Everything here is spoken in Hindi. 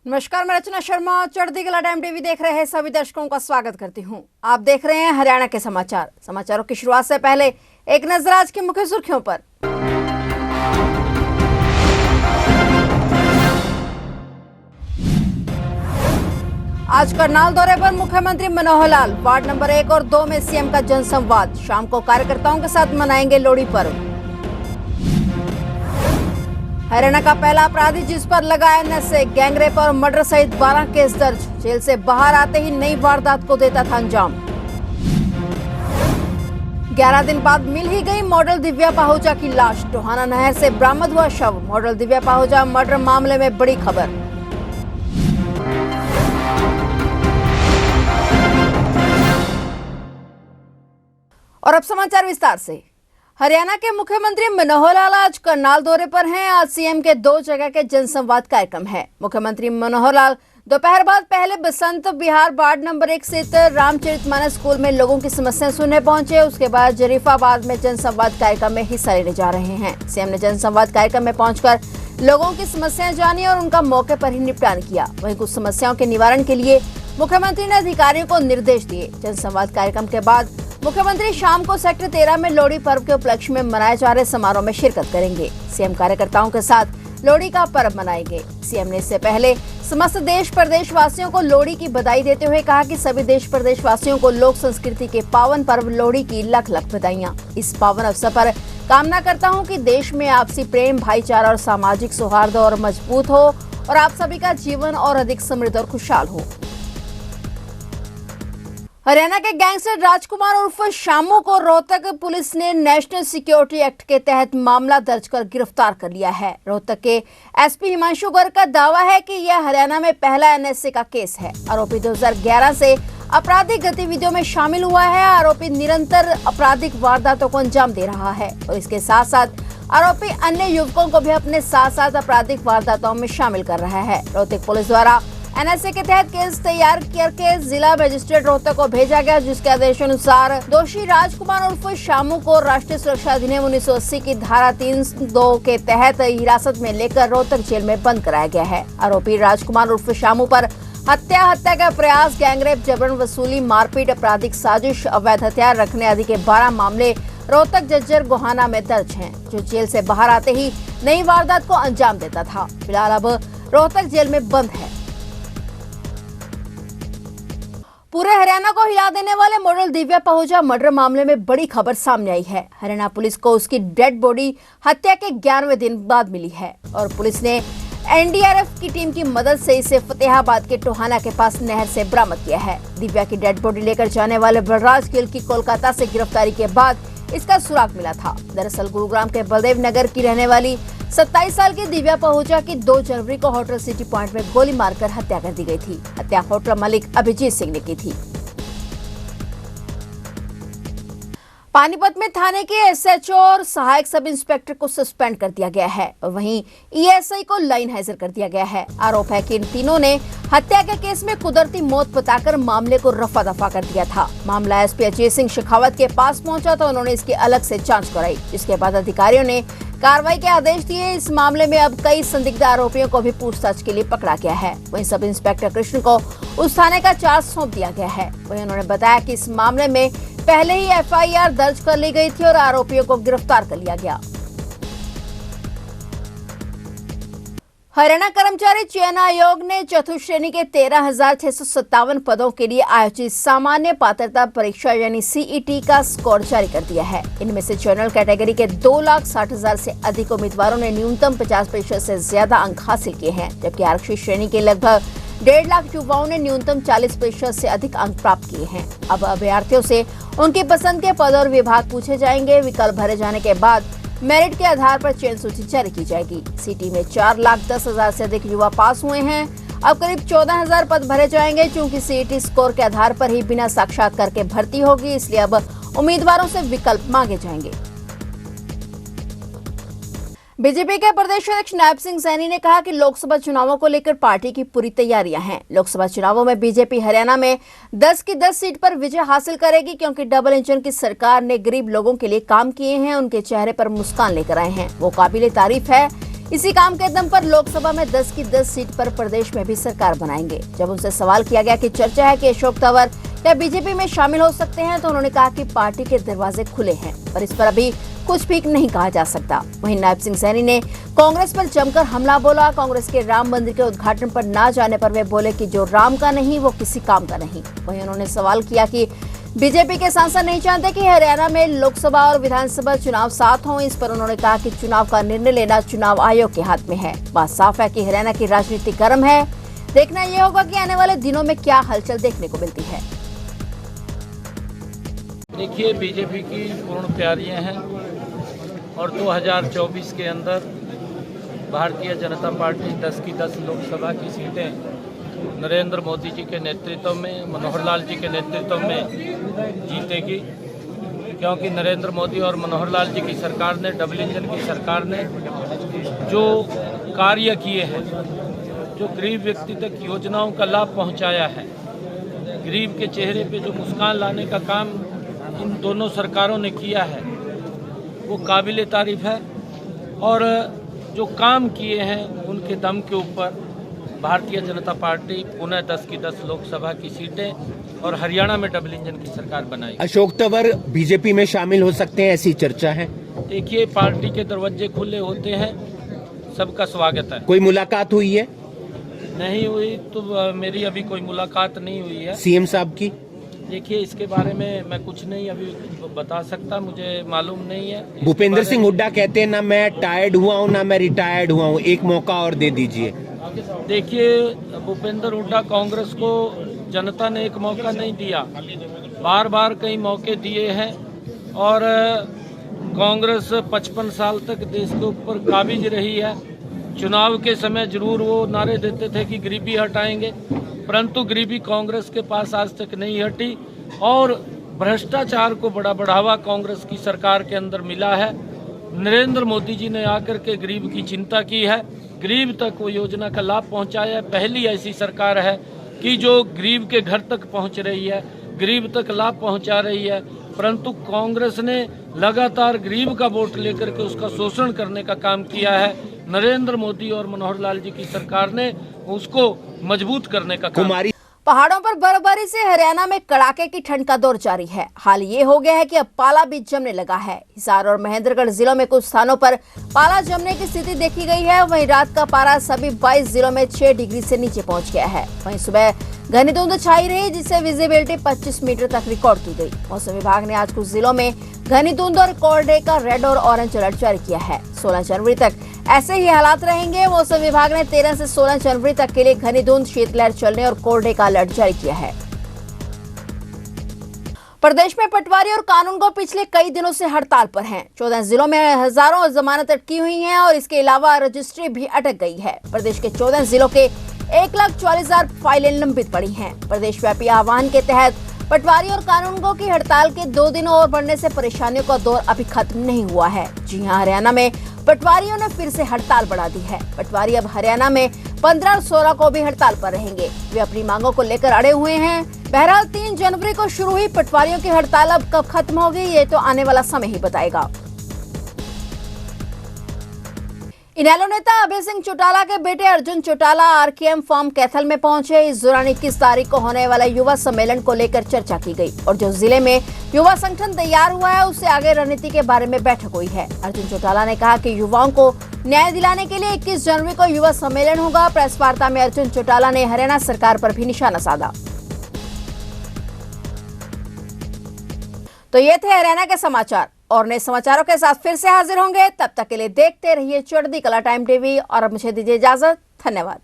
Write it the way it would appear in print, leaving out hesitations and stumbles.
नमस्कार, मैं रचना शर्मा। चढ़ती कला टाइम टीवी देख रहे हैं सभी दर्शकों का स्वागत करती हूं। आप देख रहे हैं हरियाणा के समाचार। समाचारों की शुरुआत से पहले एक नजर आज की मुख्य सुर्खियों पर। आज करनाल दौरे पर मुख्यमंत्री मनोहर लाल। वार्ड नंबर 1 और 2 में सीएम का जनसंवाद। शाम को कार्यकर्ताओं के साथ मनाएंगे लोहड़ी पर्व। हरियाणा का पहला अपराधी जिस पर लगा एनएसए, गैंगरेप और मर्डर सहित 12 केस दर्ज। जेल से बाहर आते ही नई वारदात को देता था अंजाम। 11 दिन बाद मिल ही गई मॉडल दिव्या पाहुजा की लाश। टोहाना नहर से बरामद हुआ शव। मॉडल दिव्या पाहुजा मर्डर मामले में बड़ी खबर। और अब समाचार विस्तार से। हरियाणा के मुख्यमंत्री मनोहर लाल आज करनाल दौरे पर हैं। आज सीएम के 2 जगह के जनसंवाद कार्यक्रम है। मुख्यमंत्री मनोहर लाल दोपहर बाद पहले बसंत विहार वार्ड नंबर 1 स्थित रामचरितमानस स्कूल में लोगों की समस्याएं सुनने पहुंचे। उसके बाद जरीफाबाद में जनसंवाद कार्यक्रम में हिस्सा लेने जा रहे हैं। सीएम ने जनसंवाद कार्यक्रम में पहुंचकर लोगों की समस्याएं जानी और उनका मौके पर ही निपटान किया। वहीं कुछ समस्याओं के निवारण के लिए मुख्यमंत्री ने अधिकारियों को निर्देश दिए। जनसंवाद कार्यक्रम के बाद मुख्यमंत्री शाम को सेक्टर 13 में लोहड़ी पर्व के उपलक्ष्य में मनाए जा रहे समारोह में शिरकत करेंगे। सीएम कार्यकर्ताओं के साथ लोहड़ी का पर्व मनाएंगे। सीएम ने इससे पहले समस्त देश प्रदेश वासियों को लोहड़ी की बधाई देते हुए कहा कि सभी देश प्रदेश वासियों को लोक संस्कृति के पावन पर्व लोहड़ी की लख लख बधाइयां। इस पावन अवसर पर कामना करता हूं कि देश में आपसी प्रेम, भाईचारा और सामाजिक सौहार्द और मजबूत हो और आप सभी का जीवन और अधिक समृद्ध और खुशहाल हो। हरियाणा के गैंगस्टर राजकुमार उर्फ शामू को रोहतक पुलिस ने नेशनल सिक्योरिटी एक्ट के तहत मामला दर्ज कर गिरफ्तार कर लिया है। रोहतक के एसपी हिमांशु गर्ग का दावा है कि यह हरियाणा में पहला एनएसए का केस है। आरोपी 2011 से आपराधिक गतिविधियों में शामिल हुआ है। आरोपी निरंतर आपराधिक वारदातों को अंजाम दे रहा है और इसके साथ साथ आरोपी अन्य युवकों को भी अपने साथ साथ आपराधिक वारदातों में शामिल कर रहा है। रोहतक पुलिस द्वारा एनएसए के तहत केस तैयार करके जिला मजिस्ट्रेट रोहतक को भेजा गया, जिसके आदेशानुसार दोषी राजकुमार उर्फ शामू को राष्ट्रीय सुरक्षा अधिनियम 1980 की धारा 3(2) के तहत हिरासत में लेकर रोहतक जेल में बंद कराया गया है। आरोपी राजकुमार उर्फ शामू पर हत्या का प्रयास, गैंगरेप, जबरन वसूली, मारपीट, आपराधिक साजिश, अवैध हथियार रखने आदि के 12 मामले रोहतक जज्जर गोहाना में दर्ज हैं, जो जेल से बाहर आते ही नई वारदात को अंजाम देता था। फिलहाल अब रोहतक जेल में बंद है। पूरे हरियाणा को हिला देने वाले मॉडल दिव्या पाहुजा मर्डर मामले में बड़ी खबर सामने आई है। हरियाणा पुलिस को उसकी डेड बॉडी हत्या के 11वें दिन बाद मिली है और पुलिस ने एनडीआरएफ की टीम की मदद से इसे फतेहाबाद के टोहाना के पास नहर से बरामद किया है। दिव्या की डेड बॉडी लेकर जाने वाले बलराज गिल की कोलकाता से गिरफ्तारी के बाद इसका सुराग मिला था। दरअसल गुरुग्राम के बलदेव नगर की रहने वाली 27 साल की दिव्या पाहुजा की 2 जनवरी को होटल सिटी पॉइंट में गोली मारकर हत्या कर दी गई थी। हत्या होटल मालिक अभिजीत सिंह ने की थी। पानीपत में थाने के एसएचओ और सहायक सब इंस्पेक्टर को सस्पेंड कर दिया गया है और वहीं ईएसआई को लाइन हाजिर कर दिया गया है। आरोप है कि इन तीनों ने हत्या के केस में कुदरती मौत बताकर मामले को रफा दफा कर दिया था। मामला एसपी अजय सिंह शेखावत के पास पहुंचा तो उन्होंने इसकी अलग से जांच कराई। इसके बाद अधिकारियों ने कार्रवाई के आदेश दिए। इस मामले में अब कई संदिग्ध आरोपियों को भी पूछताछ के लिए पकड़ा गया है। वहीं सब इंस्पेक्टर कृष्ण को उस थाने का चार्ज सौंप दिया गया है। वहीं उन्होंने बताया कि इस मामले में पहले ही एफआईआर दर्ज कर ली गई थी और आरोपियों को गिरफ्तार कर लिया गया। हरियाणा कर्मचारी चयन आयोग ने चतुर्थ श्रेणी के 13,657 पदों के लिए आयोजित सामान्य पात्रता परीक्षा यानी सीईटी का स्कोर जारी कर दिया है। इनमें से जनरल कैटेगरी के 2,60,000 से अधिक उम्मीदवारों ने न्यूनतम 50% से ज्यादा अंक हासिल किए हैं, जबकि आरक्षित श्रेणी के लगभग 1.5 लाख युवाओं ने न्यूनतम 40% से अधिक अंक प्राप्त किए हैं। अब अभ्यर्थियों से उनकी पसंद के पद और विभाग पूछे जाएंगे। विकल्प भरे जाने के बाद मेरिट के आधार पर चयन सूची जारी की जाएगी। सीटी में 4,10,000 से अधिक युवा पास हुए हैं। अब करीब 14,000 पद भरे जाएंगे। चूंकि सीईटी स्कोर के आधार पर ही बिना साक्षात्कार के भर्ती होगी, इसलिए अब उम्मीदवारों से विकल्प मांगे जाएंगे। बीजेपी के प्रदेश अध्यक्ष नायब सिंह सैनी ने कहा कि लोकसभा चुनावों को लेकर पार्टी की पूरी तैयारियां हैं। लोकसभा चुनावों में बीजेपी हरियाणा में 10 की 10 सीट पर विजय हासिल करेगी, क्योंकि डबल इंजन की सरकार ने गरीब लोगों के लिए काम किए हैं, उनके चेहरे पर मुस्कान लेकर आए हैं। वो काबिले तारीफ है। इसी काम के दम पर लोकसभा में 10 की 10 सीट पर प्रदेश में भी सरकार बनाएंगे। जब उनसे सवाल किया गया कि चर्चा है कि अशोक तंवर क्या बीजेपी में शामिल हो सकते हैं, तो उन्होंने कहा कि पार्टी के दरवाजे खुले हैं, पर इस पर अभी कुछ भी नहीं कहा जा सकता। वहीं नायब सिंह सैनी ने कांग्रेस पर जमकर हमला बोला। कांग्रेस के राम मंदिर के उद्घाटन पर ना जाने पर वे बोले कि जो राम का नहीं वो किसी काम का नहीं। वहीं उन्होंने सवाल किया कि बीजेपी के सांसद नहीं चाहते कि हरियाणा में लोकसभा और विधानसभा चुनाव साथ हों। इस पर उन्होंने कहा कि चुनाव का निर्णय लेना चुनाव आयोग के हाथ में है। बात साफ है कि हरियाणा की राजनीति गर्म है। देखना यह होगा कि आने वाले दिनों में क्या हलचल देखने को मिलती है। देखिए, बीजेपी की पूर्ण तैयारियां हैं और 2024 के अंदर भारतीय जनता पार्टी 10 की 10 लोकसभा की सीटें नरेंद्र मोदी जी के नेतृत्व में, मनोहर लाल जी के नेतृत्व में जीतेगी, क्योंकि नरेंद्र मोदी और मनोहर लाल जी की सरकार ने, डबल इंजन की सरकार ने जो कार्य किए हैं, जो गरीब व्यक्ति तक योजनाओं का लाभ पहुंचाया है, गरीब के चेहरे पे जो मुस्कान लाने का काम इन दोनों सरकारों ने किया है, वो काबिल तारीफ है। और जो काम किए हैं उनके दम के ऊपर भारतीय जनता पार्टी पुनः 10 की 10 लोकसभा की सीटें और हरियाणा में डबल इंजन की सरकार बनाएगी। अशोक तंवर बीजेपी में शामिल हो सकते हैं, ऐसी चर्चा है। देखिए, पार्टी के दरवाजे खुले होते हैं, सबका स्वागत है। कोई मुलाकात हुई है? नहीं हुई तो मेरी अभी कोई मुलाकात नहीं हुई है सीएम साहब की। देखिए, इसके बारे में मैं कुछ नहीं अभी बता सकता, मुझे मालूम नहीं है। भूपेंद्र सिंह हुड्डा कहते हैं ना मैं टायर्ड हुआ हूँ ना मैं रिटायर्ड हुआ हूँ, एक मौका और दे दीजिए। देखिए, भूपेंद्र हुड्डा, कांग्रेस को जनता ने एक मौका नहीं दिया, बार बार कई मौके दिए हैं और कांग्रेस 55 साल तक देश के ऊपर काबिज रही है। चुनाव के समय जरूर वो नारे देते थे कि गरीबी हटाएंगे, परंतु गरीबी कांग्रेस के पास आज तक नहीं हटी और भ्रष्टाचार को बड़ा बढ़ावा कांग्रेस की सरकार के अंदर मिला है। नरेंद्र मोदी जी ने आकर के गरीब की चिंता की है, गरीब तक वो योजना का लाभ पहुंचाया है। पहली ऐसी सरकार है कि जो गरीब के घर तक पहुंच रही है, गरीब तक लाभ पहुंचा रही है, परंतु कांग्रेस ने लगातार गरीब का वोट लेकर के उसका शोषण करने का काम किया है। नरेंद्र मोदी और मनोहर लाल जी की सरकार ने उसको मजबूत करने का काम। पहाड़ों पर बर्फबारी से हरियाणा में कड़ाके की ठंड का दौर जारी है। हाल ये हो गया है कि अब पाला भी जमने लगा है। हिसार और महेंद्रगढ़ जिलों में कुछ स्थानों पर पाला जमने की स्थिति देखी गई है। वहीं रात का पारा सभी 22 जिलों में 6 डिग्री से नीचे पहुंच गया है। वहीं सुबह घनी धुंध छाई रही, जिससे विजिबिलिटी 25 मीटर तक रिकॉर्ड की गई। मौसम विभाग ने आज कुछ जिलों में घनी धुंध और कोल्ड डे का रेड और ऑरेंज अलर्ट जारी किया है। 16 जनवरी तक ऐसे ही हालात रहेंगे। मौसम विभाग ने 13 से 16 जनवरी तक के लिए घनी धुंध, शीतलहर चलने और कोल्ड डे का अलर्ट जारी किया है। प्रदेश में पटवारी और कानूनगो पिछले कई दिनों से हड़ताल पर हैं। 14 जिलों में हजारों जमानत अटकी हुई हैं और इसके अलावा रजिस्ट्री भी अटक गई है। प्रदेश के 14 जिलों के 1,40,000 फाइलें लंबित पड़ी हैं। प्रदेश व्यापी आह्वान के तहत पटवारी और कानूनगो की हड़ताल के 2 दिनों और बढ़ने से परेशानियों का दौर अभी खत्म नहीं हुआ है। जी हां, हरियाणा में पटवारियों ने फिर से हड़ताल बढ़ा दी है। पटवारी अब हरियाणा में 15 और 16 को भी हड़ताल पर रहेंगे। वे अपनी मांगों को लेकर अड़े हुए हैं। बहरहाल 3 जनवरी को शुरू हुई पटवारियों की हड़ताल अब कब खत्म होगी, ये तो आने वाला समय ही बताएगा। इनेलो नेता अभय सिंह चौटाला के बेटे अर्जुन चौटाला आरकेएम फार्म कैथल में पहुंचे। इस दौरान 21 तारीख को होने वाला युवा सम्मेलन को लेकर चर्चा की गई और जो जिले में युवा संगठन तैयार हुआ है उससे आगे रणनीति के बारे में बैठक हुई है। अर्जुन चौटाला ने कहा कि युवाओं को न्याय दिलाने के लिए 21 जनवरी को युवा सम्मेलन होगा। प्रेस वार्ता में अर्जुन चौटाला ने हरियाणा सरकार पर भी निशाना साधा। तो ये थे हरियाणा के समाचार और नए समाचारों के साथ फिर से हाजिर होंगे। तब तक के लिए देखते रहिए चढ़ती कला टाइम टीवी और अब मुझे दीजिए इजाजत। धन्यवाद।